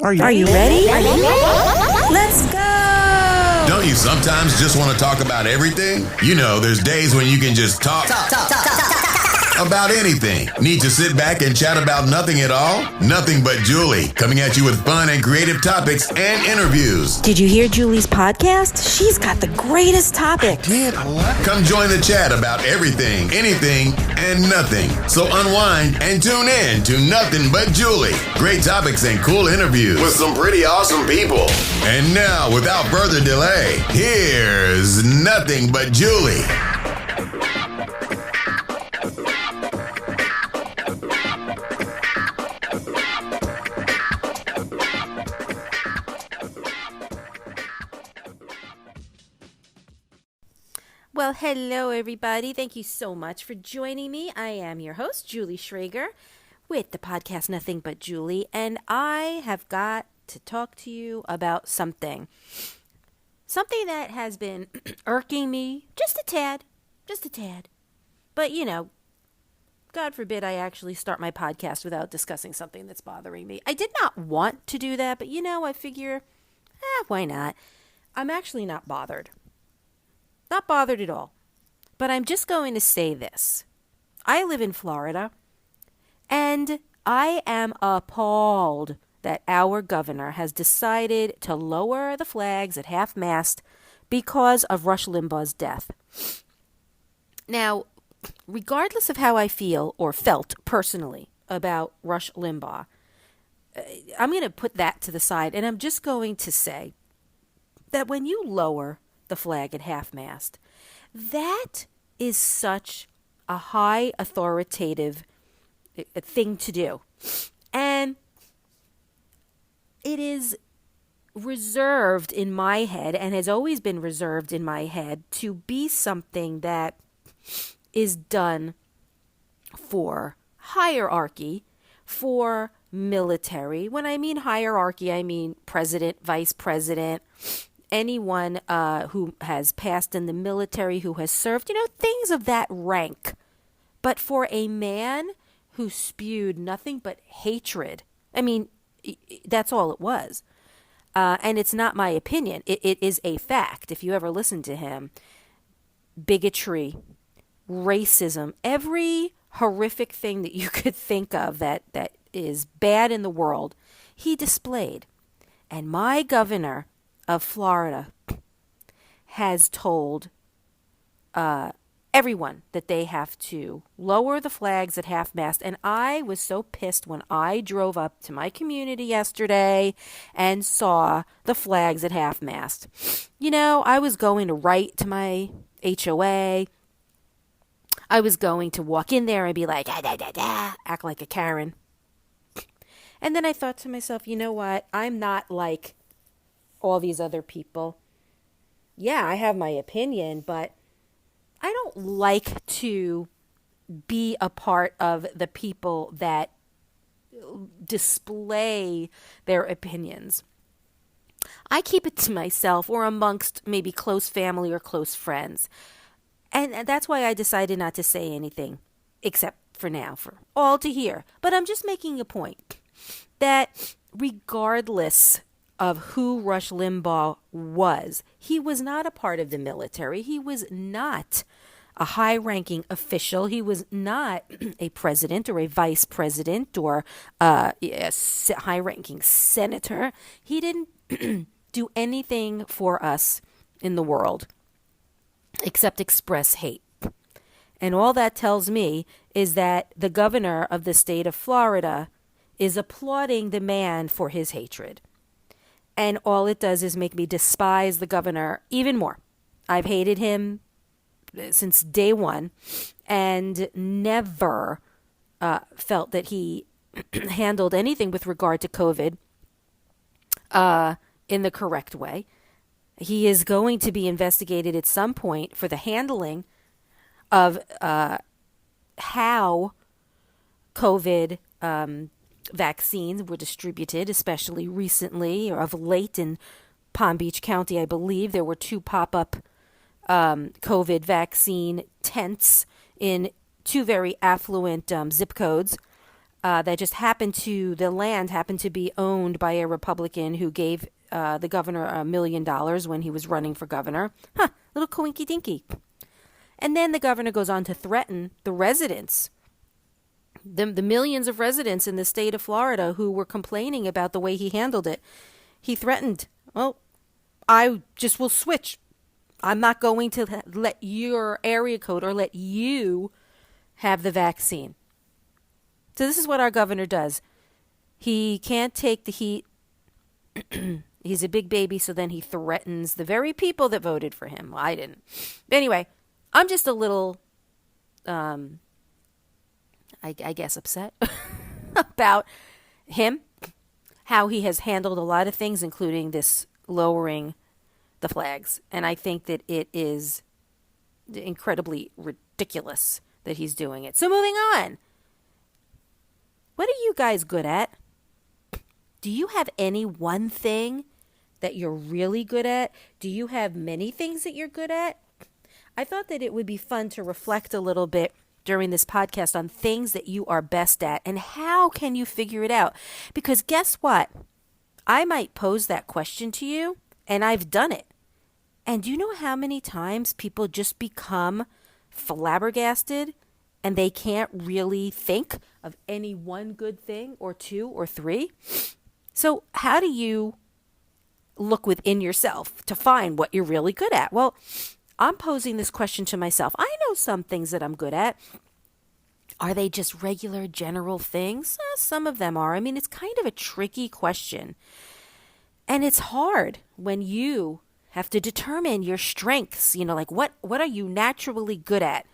Are you ready? Let's go! Don't you sometimes just want to talk about everything? You know, there's days when you can just talk about anything. Need to sit back and chat about nothing at all? Nothing But Julie, coming at you with fun and creative topics and interviews. Did you hear Julie's podcast? She's got the greatest topics. Come join the chat about everything, anything, and nothing. So unwind and tune in to Nothing But Julie. Great topics and cool interviews with some pretty awesome people. And now, without further delay, here's Nothing But Julie. Well, hello, everybody. Thank you so much for joining me. I am your host, Julie Schrager, with the podcast Nothing But Julie, and I have got to talk to you about something that has been irking me just a tad. But, you know, God forbid I actually start my podcast without discussing something that's bothering me. I did not want to do that, but, you know, I figure, why not? I'm actually not bothered. Not bothered at all. But I'm just going to say this. I live in Florida, and I am appalled that our governor has decided to lower the flags at half-mast because of Rush Limbaugh's death. Now, regardless of how I feel or felt personally about Rush Limbaugh, I'm going to put that to the side, and I'm just going to say that when you lower the flag at half-mast, that is such a high authoritative thing to do. And it is reserved in my head, and has always been reserved in my head, to be something that is done for hierarchy, for military. When I mean hierarchy, I mean president, vice president, anyone who has passed in the military, who has served, you know, things of that rank. But for a man who spewed nothing but hatred, I mean, that's all it was. And it's not my opinion. It is a fact. If you ever listen to him, bigotry, racism, every horrific thing that you could think of that is bad in the world, he displayed. And my governor of Florida has told everyone that they have to lower the flags at half-mast. And I was so pissed when I drove up to my community yesterday and saw the flags at half-mast. You know, I was going to write to my HOA. I was going to walk in there and be like, act like a Karen. And then I thought to myself, you know what? I'm not like all these other people. Yeah, I have my opinion, but I don't like to be a part of the people that display their opinions. I keep it to myself or amongst maybe close family or close friends. And that's why I decided not to say anything, except for now, for all to hear. But I'm just making a point that regardless of who Rush Limbaugh was, he was not a part of the military. He was not a high-ranking official. He was not a president or a vice president or a high-ranking senator. He didn't do anything for us in the world except express hate. And all that tells me is that the governor of the state of Florida is applauding the man for his hatred. And all it does is make me despise the governor even more. I've hated him since day one and never felt that he handled anything with regard to COVID in the correct way. He is going to be investigated at some point for the handling of how COVID vaccines were distributed, especially recently or of late in Palm Beach County. I believe there were 2 pop-up COVID vaccine tents in 2 very affluent zip codes. that just the land happened to be owned by a Republican who gave the governor $1 million when he was running for governor. Little coinky dinky. And then the governor goes on to threaten the residents, the millions of residents in the state of Florida who were complaining about the way he handled it. He threatened, well, I just will switch. I'm not going to let your area code or let you have the vaccine. So this is what our governor does. He can't take the heat. He's a big baby, so then he threatens the very people that voted for him. Well, I didn't. Anyway, I'm just a little, I guess, upset about him, how he has handled a lot of things, including this lowering the flags. And I think that it is incredibly ridiculous that he's doing it. So moving on. What are you guys good at? Do you have any one thing that you're really good at? Do you have many things that you're good at? I thought that it would be fun to reflect a little bit during this podcast on things that you are best at and how can you figure it out? Because guess what? I might pose that question to you, and I've done it. And do you know how many times people just become flabbergasted and they can't really think of any one good thing or two or three? So how do you look within yourself to find what you're really good at? Well, I'm posing this question to myself. I know some things that I'm good at. Are they just regular general things? Some of them are. I mean, it's kind of a tricky question. And it's hard when you have to determine your strengths, like what are you naturally good at?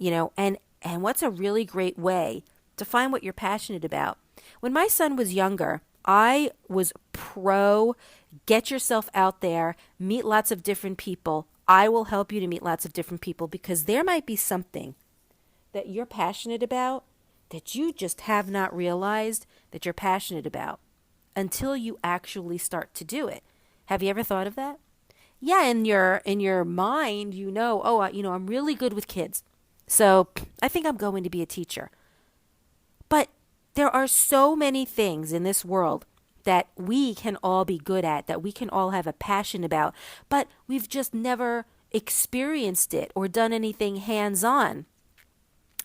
And what's a really great way to find what you're passionate about? When my son was younger, I was pro get yourself out there, meet lots of different people. I will help you to meet lots of different people because there might be something that you're passionate about that you just have not realized that you're passionate about until you actually start to do it. Have you ever thought of that? Yeah, in your mind, I'm really good with kids. So I think I'm going to be a teacher. But there are so many things in this world that we can all be good at, that we can all have a passion about, but we've just never experienced it or done anything hands-on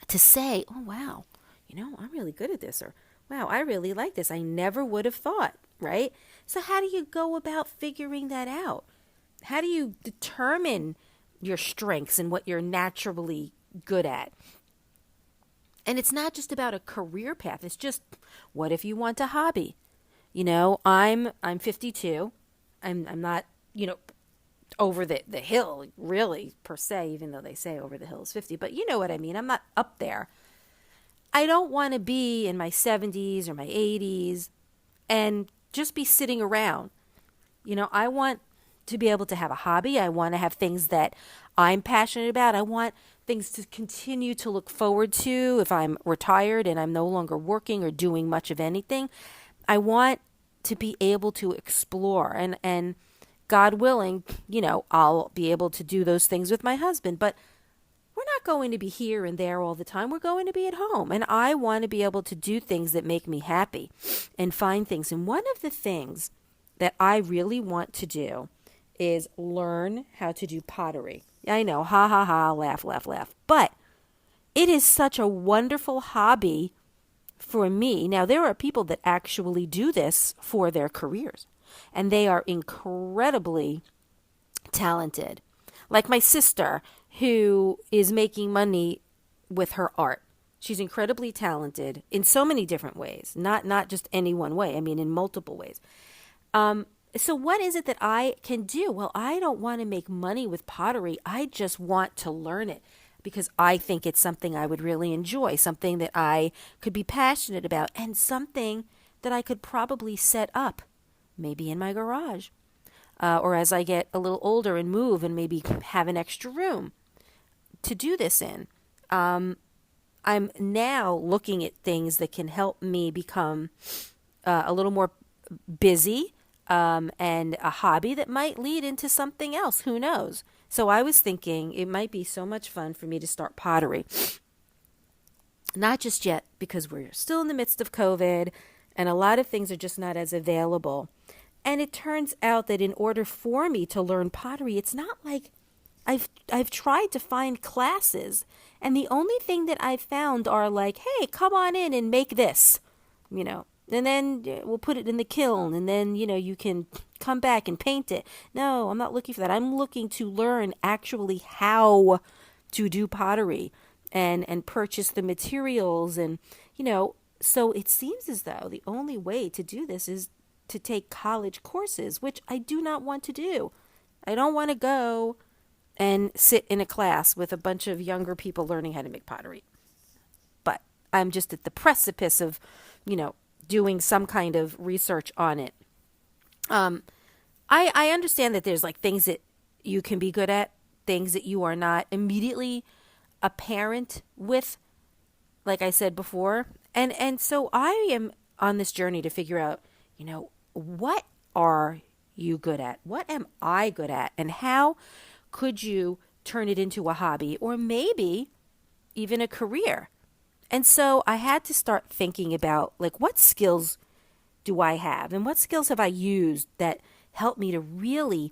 to say, oh, wow, I'm really good at this, or wow, I really like this. I never would have thought, right? So how do you go about figuring that out? How do you determine your strengths and what you're naturally good at? And it's not just about a career path. It's just, what if you want a hobby? I'm 52. I'm not, over the hill, really, per se, even though they say over the hill is 50. But you know what I mean. I'm not up there. I don't want to be in my 70s or my 80s and just be sitting around. I want to be able to have a hobby. I want to have things that I'm passionate about. I want things to continue to look forward to if I'm retired and I'm no longer working or doing much of anything. I want to be able to explore and God willing, I'll be able to do those things with my husband, but we're not going to be here and there all the time. We're going to be at home, and I want to be able to do things that make me happy and find things. And one of the things that I really want to do is learn how to do pottery. I know, ha, ha, ha, laugh, laugh, laugh. But it is such a wonderful hobby for me. Now, there are people that actually do this for their careers, and they are incredibly talented. Like my sister, who is making money with her art. She's incredibly talented in so many different ways, not just any one way. I mean, in multiple ways. So what is it that I can do? Well, I don't want to make money with pottery. I just want to learn it because I think it's something I would really enjoy, something that I could be passionate about, and something that I could probably set up, maybe in my garage, or as I get a little older and move and maybe have an extra room to do this in. I'm now looking at things that can help me become a little more busy, and a hobby that might lead into something else. Who knows? So I was thinking it might be so much fun for me to start pottery. Not just yet, because we're still in the midst of COVID and a lot of things are just not as available. And it turns out that in order for me to learn pottery, it's not like I've tried to find classes, and the only thing that I've found are like, hey, come on in and make this, and then we'll put it in the kiln, and then, you can come back and paint it. No, I'm not looking for that. I'm looking to learn actually how to do pottery and purchase the materials. And, so it seems as though the only way to do this is to take college courses, which I do not want to do. I don't want to go and sit in a class with a bunch of younger people learning how to make pottery. But I'm just at the precipice of, doing some kind of research on it. I understand that there's like things that you can be good at, things that you are not immediately apparent with, like I said before. And so I am on this journey to figure out, what are you good at? What am I good at? And how could you turn it into a hobby or maybe even a career? And so I had to start thinking about like, what skills do I have and what skills have I used that help me to really,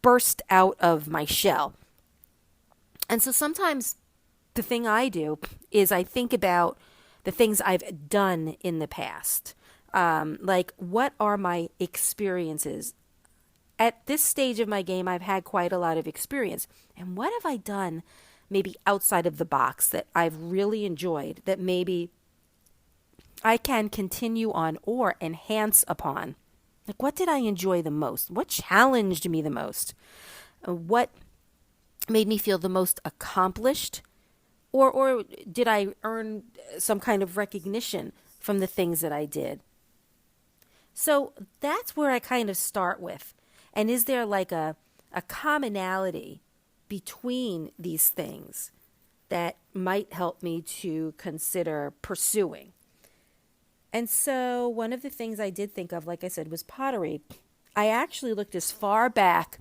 burst out of my shell? And so sometimes the thing I do is I think about the things I've done in the past. Like, what are my experiences? At this stage of my game, I've had quite a lot of experience. And what have I done maybe outside of the box that I've really enjoyed that maybe I can continue on or enhance upon? Like, what did I enjoy the most? What challenged me the most? What made me feel the most accomplished? Or did I earn some kind of recognition from the things that I did? So that's where I kind of start with. And is there like a commonality between these things that might help me to consider pursuing? And so one of the things I did think of, like I said, was pottery. I actually looked as far back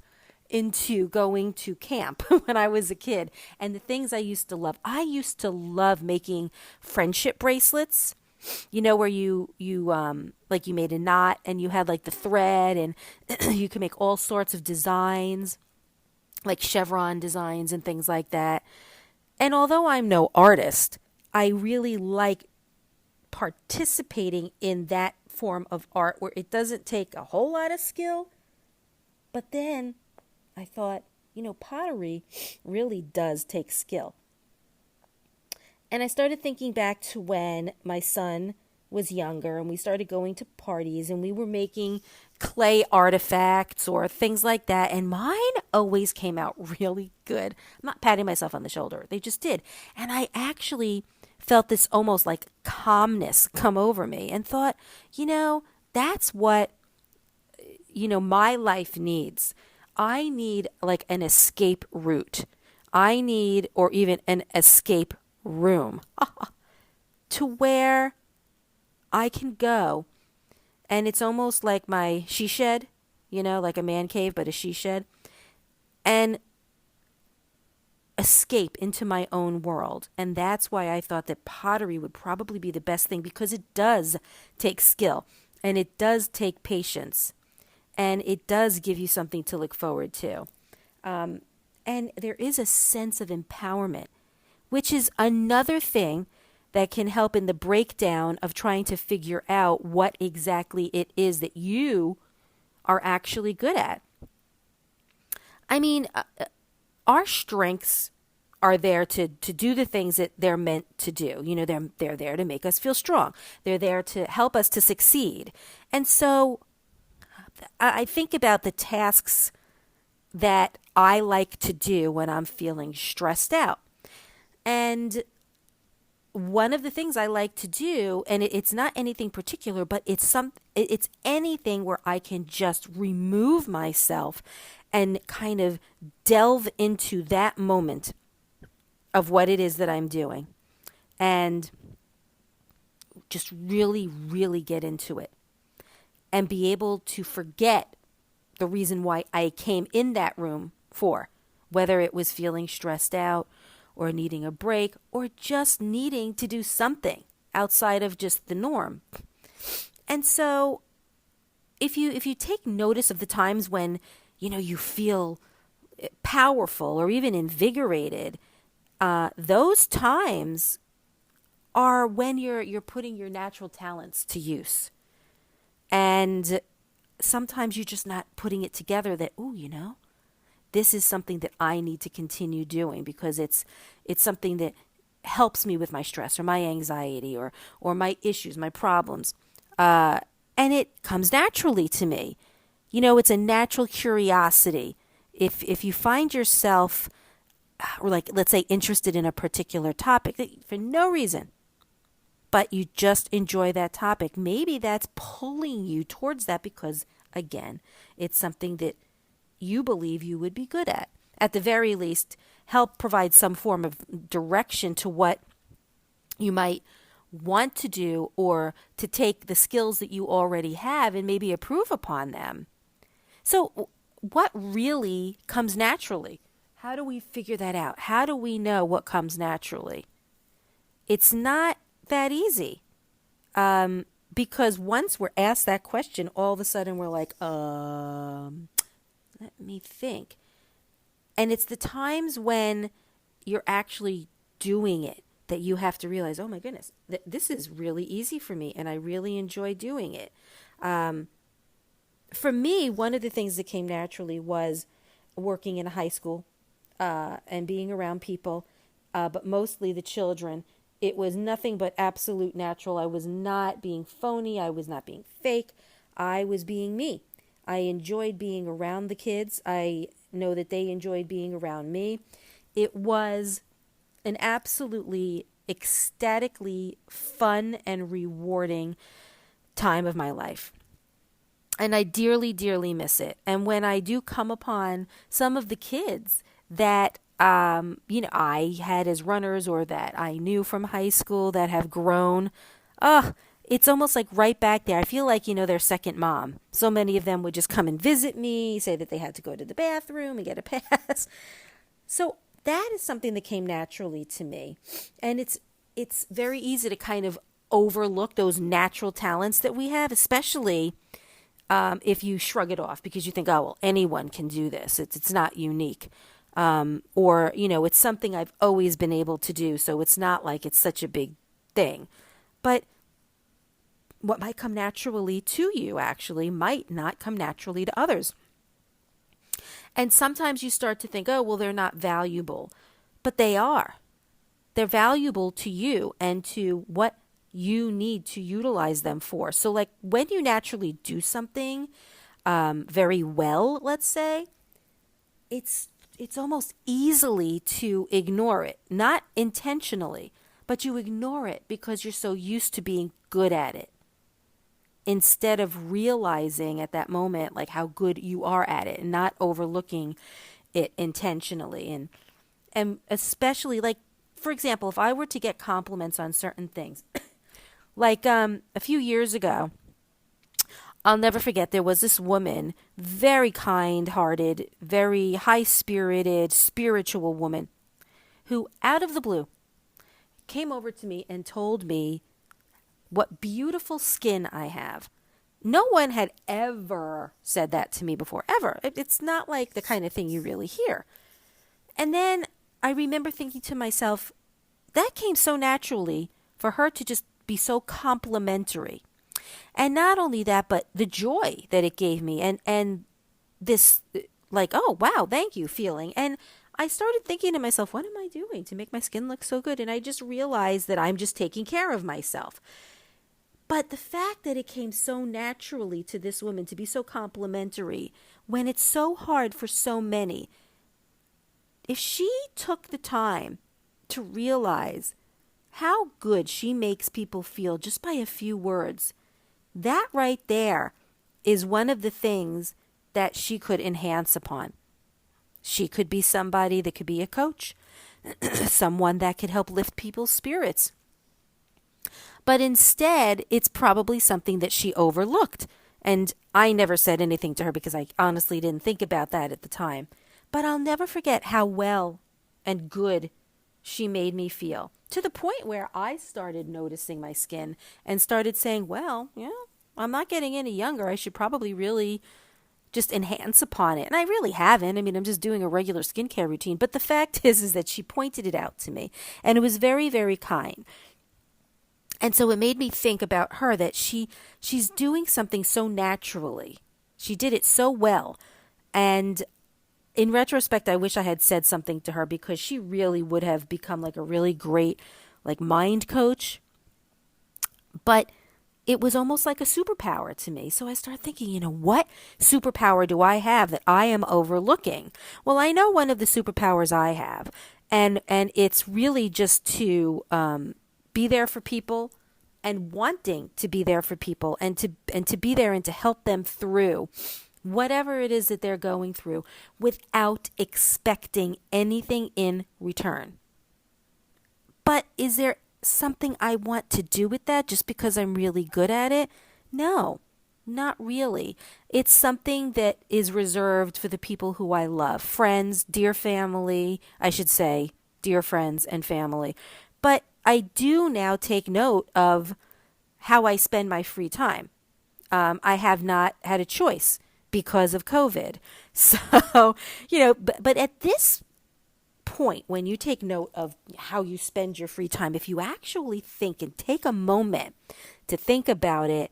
into going to camp when I was a kid and the things I used to love. I used to love making friendship bracelets, where you like you made a knot and you had like the thread and you can make all sorts of designs, like chevron designs and things like that. And although I'm no artist, I really like participating in that form of art where it doesn't take a whole lot of skill. But then I thought, pottery really does take skill. And I started thinking back to when my son was younger and we started going to parties and we were making clay artifacts or things like that. And mine always came out really good. I'm not patting myself on the shoulder. They just did. And I actually felt this almost like calmness come over me and thought, that's what, my life needs. I need like an escape route. I need, or even an escape room to where I can go. And it's almost like my she shed, like a man cave, but a she shed, and escape into my own world. And that's why I thought that pottery would probably be the best thing, because it does take skill and it does take patience and it does give you something to look forward to. And there is a sense of empowerment, which is another thing that can help in the breakdown of trying to figure out what exactly it is that you are actually good at. I mean, our strengths are there to do the things that they're meant to do. They're there to make us feel strong. They're there to help us to succeed. And so I think about the tasks that I like to do when I'm feeling stressed out. And one of the things I like to do, and it's not anything particular, but it's anything where I can just remove myself and kind of delve into that moment of what it is that I'm doing and just really, really get into it and be able to forget the reason why I came in that room for, whether it was feeling stressed out or needing a break or just needing to do something outside of just the norm. And so if you take notice of the times when, you feel powerful or even invigorated, those times are when you're putting your natural talents to use. And sometimes you're just not putting it together that, this is something that I need to continue doing because it's something that helps me with my stress or my anxiety or my issues, my problems. And it comes naturally to me. It's a natural curiosity. If you find yourself, or like, let's say, interested in a particular topic for no reason, but you just enjoy that topic, maybe that's pulling you towards that because, again, it's something that you believe you would be good at. At the very least, help provide some form of direction to what you might want to do or to take the skills that you already have and maybe improve upon them. So what really comes naturally? How do we figure that out? How do we know what comes naturally? It's not that easy. Because once we're asked that question, all of a sudden we're like, let me think. And it's the times when you're actually doing it that you have to realize, oh my goodness, this is really easy for me and I really enjoy doing it. For me, one of the things that came naturally was working in a high school and being around people, but mostly the children. It was nothing but absolute natural. I was not being phony. I was not being fake. I was being me. I enjoyed being around the kids. I know that they enjoyed being around me. It was an absolutely ecstatically fun and rewarding time of my life. And I dearly, dearly miss it. And when I do come upon some of the kids that I had as runners or that I knew from high school that have grown, it's almost like right back there. I feel like, their second mom. So many of them would just come and visit me, say that they had to go to the bathroom and get a pass. So that is something that came naturally to me. And it's very easy to kind of overlook those natural talents that we have, especially if you shrug it off because you think, oh, well, anyone can do this. It's not unique. Or, it's something I've always been able to do. So it's not like it's such a big thing. But what might come naturally to you actually might not come naturally to others. And sometimes you start to think, oh, well, they're not valuable. But they are. They're valuable to you and to what you need to utilize them for. So like when you naturally do something very well, let's say, it's almost easily to ignore it. Not intentionally, but you ignore it because you're so used to being good at it. Instead of realizing at that moment like how good you are at it and not overlooking it intentionally. And especially like, for example, if I were to get compliments on certain things, like a few years ago, I'll never forget, there was this woman, very kind-hearted, very high-spirited, spiritual woman, who out of the blue came over to me and told me what beautiful skin I have. No one had ever said that to me before, ever. It's not like the kind of thing you really hear. And then I remember thinking to myself, that came so naturally for her to just be so complimentary. And not only that, but the joy that it gave me and this like, oh, wow, thank you feeling. And I started thinking to myself, what am I doing to make my skin look so good? And I just realized that I'm just taking care of myself. But the fact that it came so naturally to this woman to be so complimentary when it's so hard for so many, if she took the time to realize how good she makes people feel just by a few words, that right there is one of the things that she could enhance upon. She could be somebody that could be a coach, someone that could help lift people's spirits. But instead, it's probably something that she overlooked. And I never said anything to her because I honestly didn't think about that at the time. But I'll never forget how well and good she made me feel, to the point where I started noticing my skin and started saying, well, yeah, I'm not getting any younger. I should probably really just enhance upon it. And I really haven't. I mean, I'm just doing a regular skincare routine. But the fact is that she pointed it out to me, and it was very, very kind. And so it made me think about her, that she's doing something so naturally. She did it so well. And in retrospect, I wish I had said something to her, because she really would have become like a really great like mind coach. But it was almost like a superpower to me. So I started thinking, what superpower do I have that I am overlooking? Well, I know one of the superpowers I have, and it's really just to be there for people, and wanting to be there for people, and to be there and to help them through whatever it is that they're going through, without expecting anything in return. But is there something I want to do with that just because I'm really good at it? No, not really. It's something that is reserved for the people who I love. Friends, dear family, I should say, dear friends and family. But I do now take note of how I spend my free time. I have not had a choice because of COVID. So, but at this point, when you take note of how you spend your free time, if you actually think and take a moment to think about it,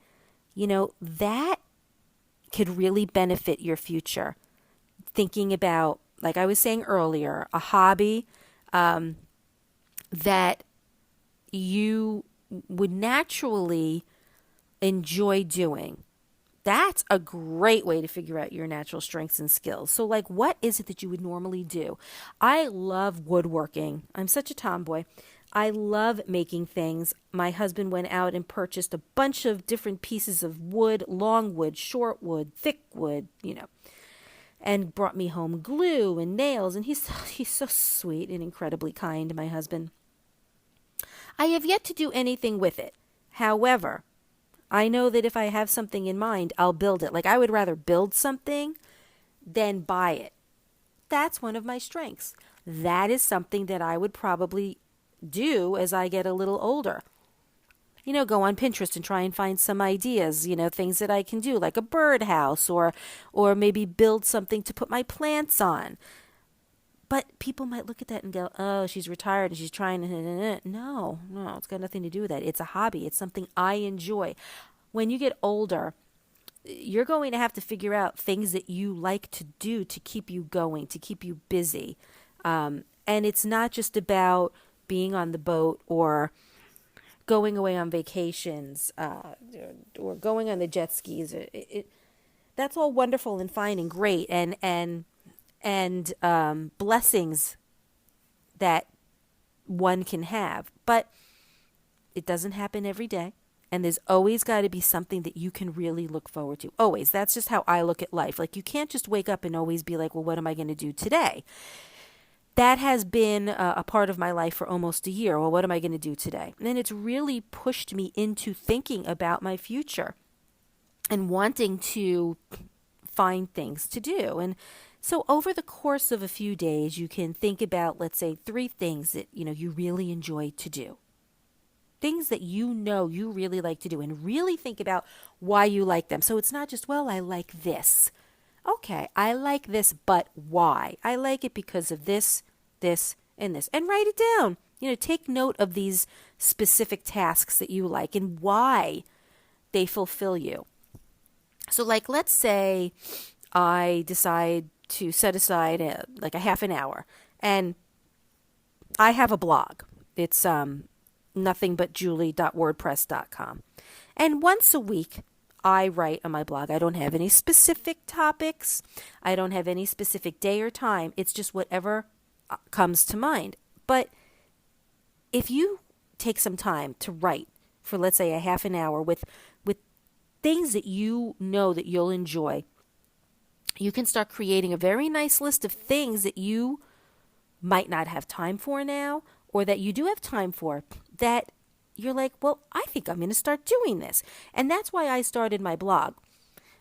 that could really benefit your future. Thinking about, like I was saying earlier, a hobby that you would naturally enjoy doing. That's a great way to figure out your natural strengths and skills. So like, what is it that you would normally do? I love woodworking. I'm such a tomboy. I love making things. My husband went out and purchased a bunch of different pieces of wood, long wood, short wood, thick wood, and brought me home glue and nails. And he's so sweet and incredibly kind, my husband. I have yet to do anything with it. However, I know that if I have something in mind, I'll build it. Like, I would rather build something than buy it. That's one of my strengths. That is something that I would probably do as I get a little older. Go on Pinterest and try and find some ideas, things that I can do, like a birdhouse, or maybe build something to put my plants on. But people might look at that and go, oh, she's retired and she's trying to... No, it's got nothing to do with that. It's a hobby. It's something I enjoy. When you get older, you're going to have to figure out things that you like to do to keep you going, to keep you busy. And it's not just about being on the boat or going away on vacations or going on the jet skis. That's all wonderful and fine and great and blessings that one can have. But it doesn't happen every day. And there's always got to be something that you can really look forward to. Always. That's just how I look at life. Like, you can't just wake up and always be like, well, what am I going to do today? That has been a part of my life for almost a year. Well, what am I going to do today? And it's really pushed me into thinking about my future and wanting to find things to do. And so over the course of a few days, you can think about, let's say, 3 things that, you really enjoy to do. Things that you really like to do, and really think about why you like them. So it's not just, well, I like this. Okay, I like this, but why? I like it because of this, this, and this. And write it down. Take note of these specific tasks that you like and why they fulfill you. So like, let's say I decide to set aside a half an hour, and I have a blog. It's nothingbutjulie.wordpress.com. And once a week, I write on my blog. I don't have any specific topics. I don't have any specific day or time. It's just whatever comes to mind. But if you take some time to write for, let's say, a half an hour with things that you know that you'll enjoy, you can start creating a very nice list of things that you might not have time for now, or that you do have time for, that you're like, well, I think I'm going to start doing this. And that's why I started my blog.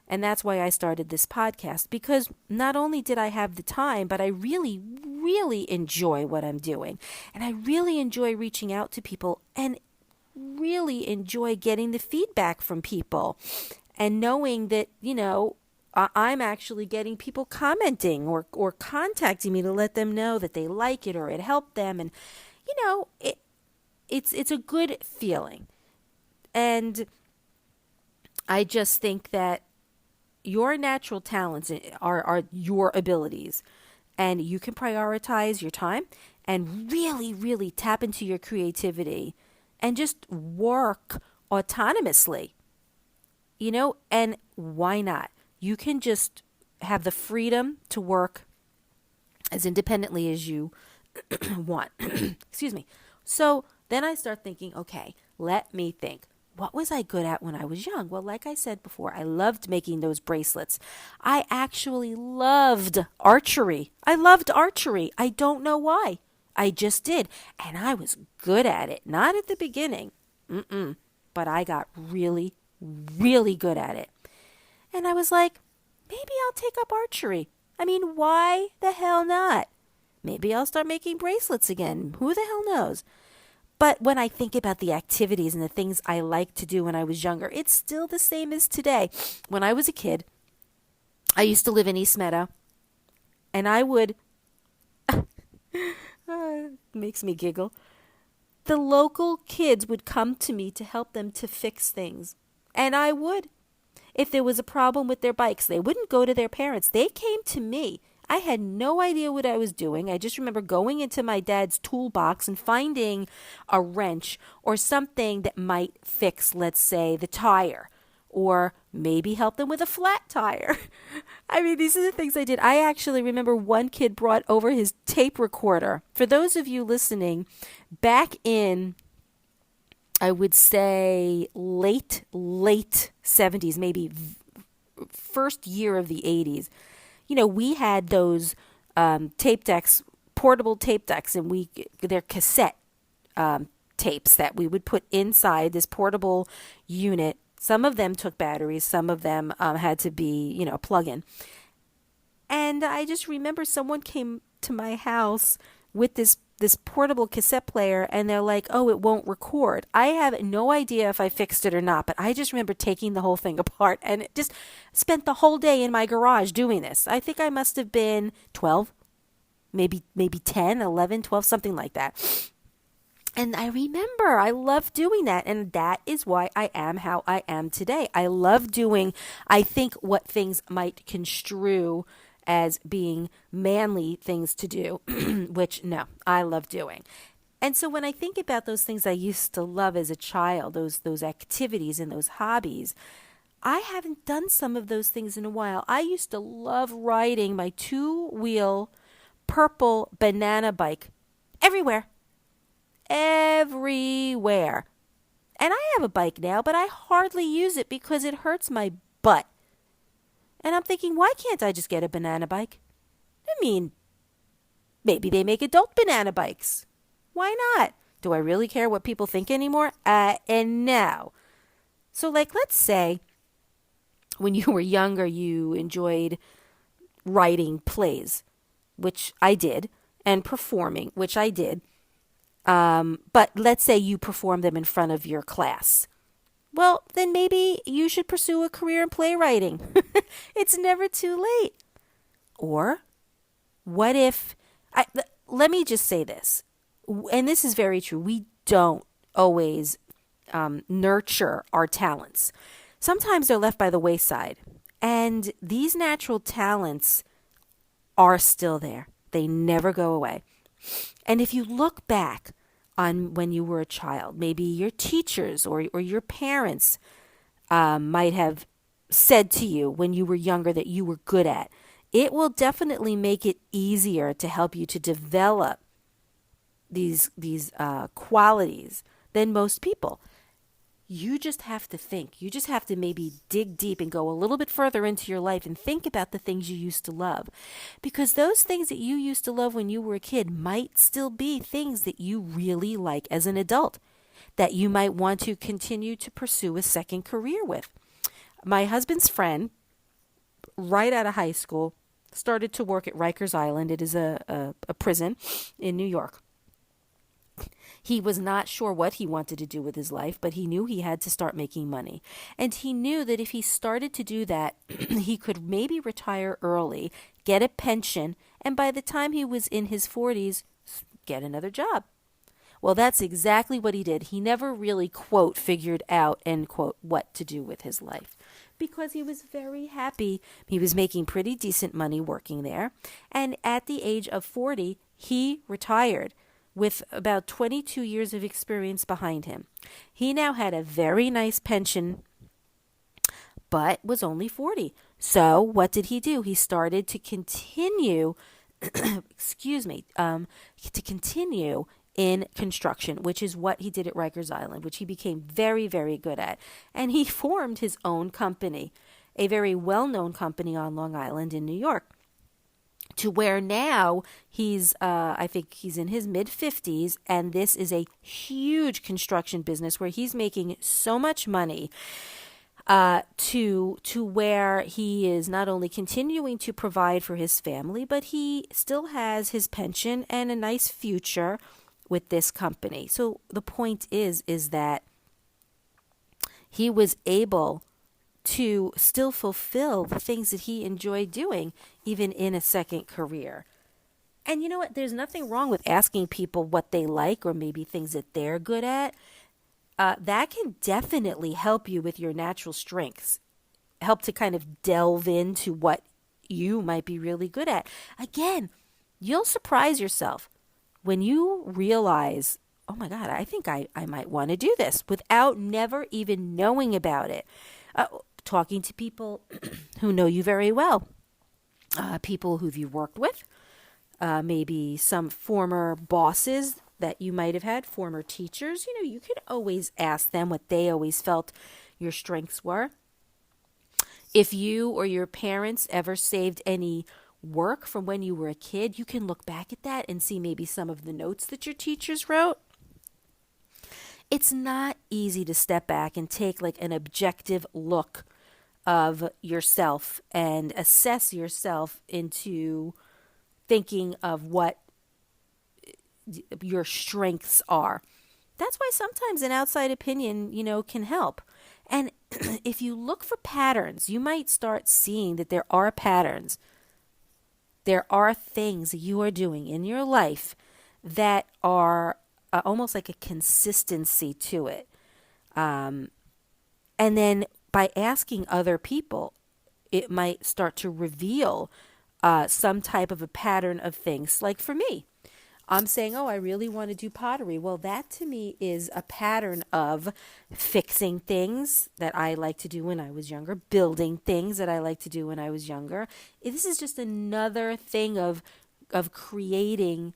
And that's why I started this podcast, because not only did I have the time, but I really, really enjoy what I'm doing. And I really enjoy reaching out to people and really enjoy getting the feedback from people and knowing that, I'm actually getting people commenting or contacting me to let them know that they like it or it helped them. And, it's a good feeling. And I just think that your natural talents are your abilities, and you can prioritize your time and really, really tap into your creativity and just work autonomously, and why not? You can just have the freedom to work as independently as you want. Excuse me. So then I start thinking, okay, let me think. What was I good at when I was young? Well, like I said before, I loved making those bracelets. I actually loved archery. I don't know why. I just did. And I was good at it. Not at the beginning. But I got really, really good at it. And I was like, maybe I'll take up archery. I mean, why the hell not? Maybe I'll start making bracelets again. Who the hell knows? But when I think about the activities and the things I liked to do when I was younger, it's still the same as today. When I was a kid, I used to live in East Meadow, and I would, makes me giggle, the local kids would come to me to help them to fix things. And I would. If there was a problem with their bikes, they wouldn't go to their parents. They came to me. I had no idea what I was doing. I just remember going into my dad's toolbox and finding a wrench or something that might fix, let's say, the tire, or maybe help them with a flat tire. I mean, these are the things I did. I actually remember one kid brought over his tape recorder. For those of you listening, back in, I would say, late 70s, maybe first year of the 80s, we had those tape decks, portable tape decks, and they're cassette tapes that we would put inside this portable unit. Some of them took batteries, some of them had to be, plug-in. And I just remember someone came to my house with this portable cassette player, and they're like, oh, it won't record. I have no idea if I fixed it or not, but I just remember taking the whole thing apart and just spent the whole day in my garage doing this. I think I must have been 12, maybe 10, 11, 12, something like that. And I remember I loved doing that, and that is why I am how I am today. I love doing, I think, what things might construe as being manly things to do, which, no, I love doing. And so when I think about those things I used to love as a child, those activities and those hobbies, I haven't done some of those things in a while. I used to love riding my 2-wheel purple banana bike everywhere. Everywhere. And I have a bike now, but I hardly use it because it hurts my butt. And I'm thinking, why can't I just get a banana bike? I mean, maybe they make adult banana bikes. Why not? Do I really care what people think anymore? And no. So, let's say when you were younger, you enjoyed writing plays, which I did, and performing, which I did. But let's say you perform them in front of your class. Well, then maybe you should pursue a career in playwriting. It's never too late. Or what if, let me just say this, and this is very true. We don't always nurture our talents. Sometimes they're left by the wayside. And these natural talents are still there. They never go away. And if you look back on when you were a child, maybe your teachers or your parents might have said to you when you were younger that you were good at, it will definitely make it easier to help you to develop these qualities than most people. You just have to think. You just have to maybe dig deep and go a little bit further into your life and think about the things you used to love. Because those things that you used to love when you were a kid might still be things that you really like as an adult, that you might want to continue to pursue a second career with. My husband's friend, right out of high school, started to work at Rikers Island. It is a prison in New York. He was not sure what he wanted to do with his life, but he knew he had to start making money. And he knew that if he started to do that, he could maybe retire early, get a pension, and by the time he was in his 40s, get another job. Well, that's exactly what he did. He never really, quote, figured out, end quote, what to do with his life because he was very happy. He was making pretty decent money working there. And at the age of 40, he retired with about 22 years of experience behind him. He now had a very nice pension, but was only 40. So what did he do? He started to continue, to continue in construction, which is what he did at Rikers Island, which he became very, very good at. And he formed his own company, a very well-known company on Long Island in New York, to where now he's, I think he's in his mid-50s, and this is a huge construction business where he's making so much money to where he is not only continuing to provide for his family, but he still has his pension and a nice future with this company. So the point is that he was able to still fulfill the things that he enjoyed doing, even in a second career. And you know what? There's nothing wrong with asking people what they like or maybe things that they're good at. That can definitely help you with your natural strengths, help to kind of delve into what you might be really good at. Again, you'll surprise yourself when you realize, oh my God, I think I might want to do this without never even knowing about it. Talking to people who know you very well, people who you've worked with, maybe some former bosses that you might have had, former teachers. You know, you could always ask them what they always felt your strengths were. If you or your parents ever saved any work from when you were a kid, you can look back at that and see maybe some of the notes that your teachers wrote. It's not easy to step back and take like an objective look of yourself and assess yourself into thinking of what your strengths are. That's why sometimes an outside opinion, can help. And if you look for patterns, you might start seeing that there are patterns. There are things that you are doing in your life that are almost like a consistency to it. And then by asking other people, it might start to reveal some type of a pattern of things. Like for me, I'm saying, I really want to do pottery. Well, that to me is a pattern of fixing things that I like to do when I was younger, building things that I like to do when I was younger. This is just another thing of creating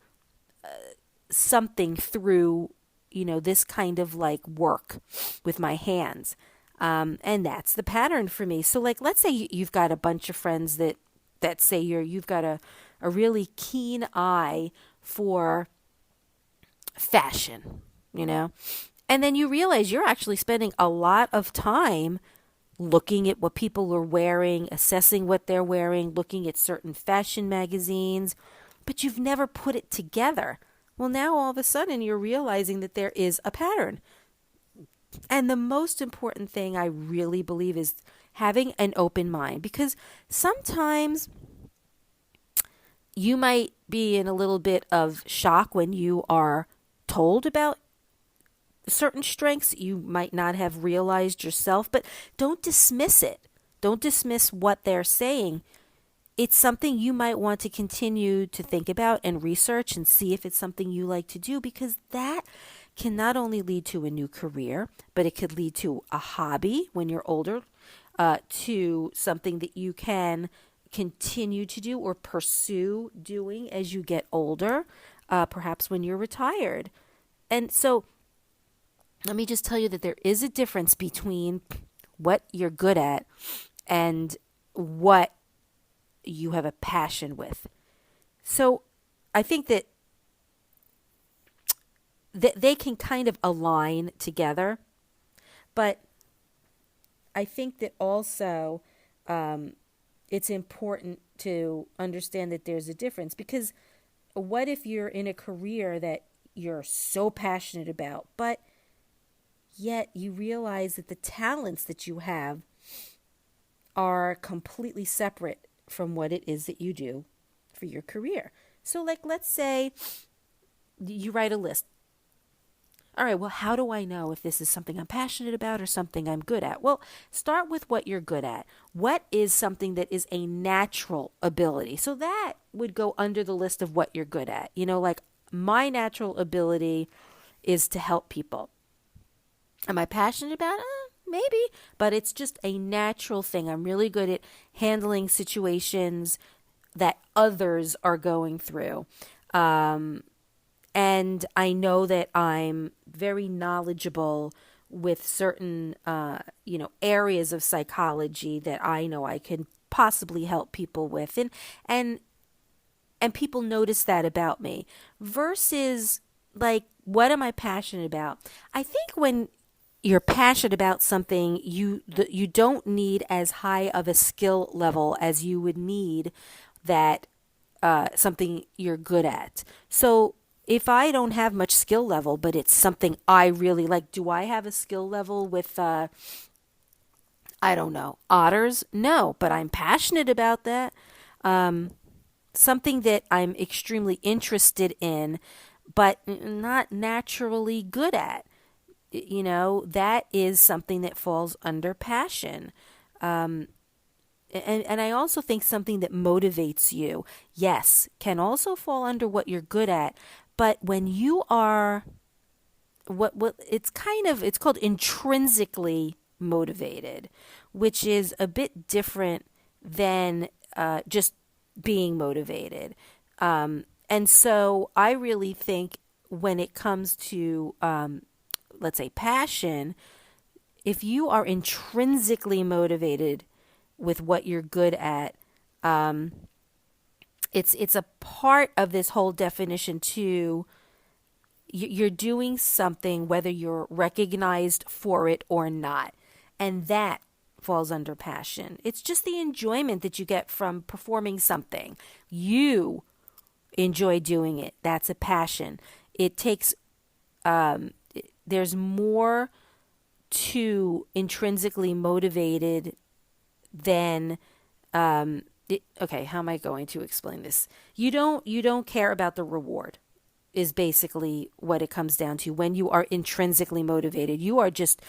something through, this kind of like work with my hands. And that's the pattern for me. So like, let's say you've got a bunch of friends that say you've got a really keen eye for fashion, and then you realize you're actually spending a lot of time looking at what people are wearing, assessing what they're wearing, looking at certain fashion magazines, but you've never put it together. Well, now all of a sudden you're realizing that there is a pattern. And the most important thing I really believe is having an open mind, because sometimes you might be in a little bit of shock when you are told about certain strengths you might not have realized yourself, but don't dismiss it. Don't dismiss what they're saying. It's something you might want to continue to think about and research and see if it's something you like to do, because that can not only lead to a new career, but it could lead to a hobby when you're older, to something that you can continue to do or pursue doing as you get older, perhaps when you're retired. And so let me just tell you that there is a difference between what you're good at and what you have a passion with. So I think that they can kind of align together, but I think that also it's important to understand that there's a difference, because what if you're in a career that you're so passionate about, but yet you realize that the talents that you have are completely separate from what it is that you do for your career. So like, let's say you write a list. All right, well, how do I know if this is something I'm passionate about or something I'm good at? Well, start with what you're good at. What is something that is a natural ability? So that would go under the list of what you're good at. You know, like my natural ability is to help people. Am I passionate about it? Maybe, but it's just a natural thing. I'm really good at handling situations that others are going through. And I know that I'm very knowledgeable with certain, areas of psychology that I know I can possibly help people with. And people notice that about me. Versus, like, what am I passionate about? I think when you're passionate about something, you don't need as high of a skill level as you would need that something you're good at. So if I don't have much skill level, but it's something I really like, do I have a skill level with, I don't know, otters? No, but I'm passionate about that. Something that I'm extremely interested in, but not naturally good at. You know, that is something that falls under passion. And I also think something that motivates you, yes, can also fall under what you're good at. But when you are it's called intrinsically motivated, which is a bit different than just being motivated. And so I really think when it comes to, let's say, passion, if you are intrinsically motivated with what you're good at, it's a part of this whole definition too. You're doing something whether you're recognized for it or not, and that falls under passion. It's just the enjoyment that you get from performing something. You enjoy doing it. That's a passion. It takes there's more to intrinsically motivated than okay, how am I going to explain this? You don't care about the reward is basically what it comes down to. When you are intrinsically motivated, you are just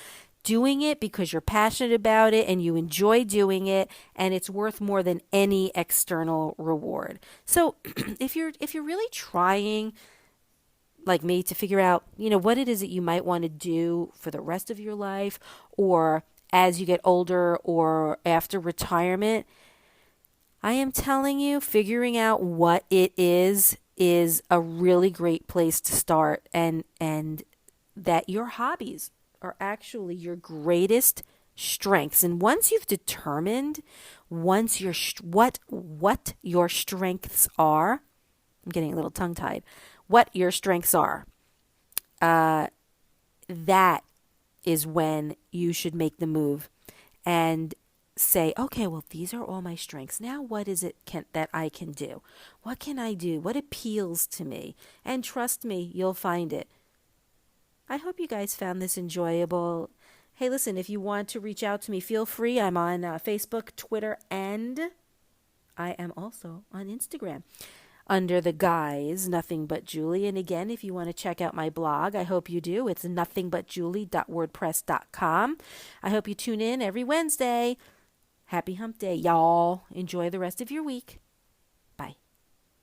doing it because you're passionate about it and you enjoy doing it, and it's worth more than any external reward. So if you're really trying, like me, to figure out, what it is that you might want to do for the rest of your life, or as you get older, or after retirement, I am telling you, figuring out what it is a really great place to start, and that your hobbies are actually your greatest strengths. And once you've determined what your strengths are, I'm getting a little tongue-tied, what your strengths are, that is when you should make the move and say, okay, well, these are all my strengths. Now what is it that I can do? What can I do? What appeals to me? And trust me, you'll find it. I hope you guys found this enjoyable. Hey, listen, if you want to reach out to me, feel free. I'm on Facebook, Twitter, and I am also on Instagram under the guise Nothing But Julie. And again, if you want to check out my blog, I hope you do. It's nothingbutjulie.wordpress.com. I hope you tune in every Wednesday. Happy hump day, y'all. Enjoy the rest of your week.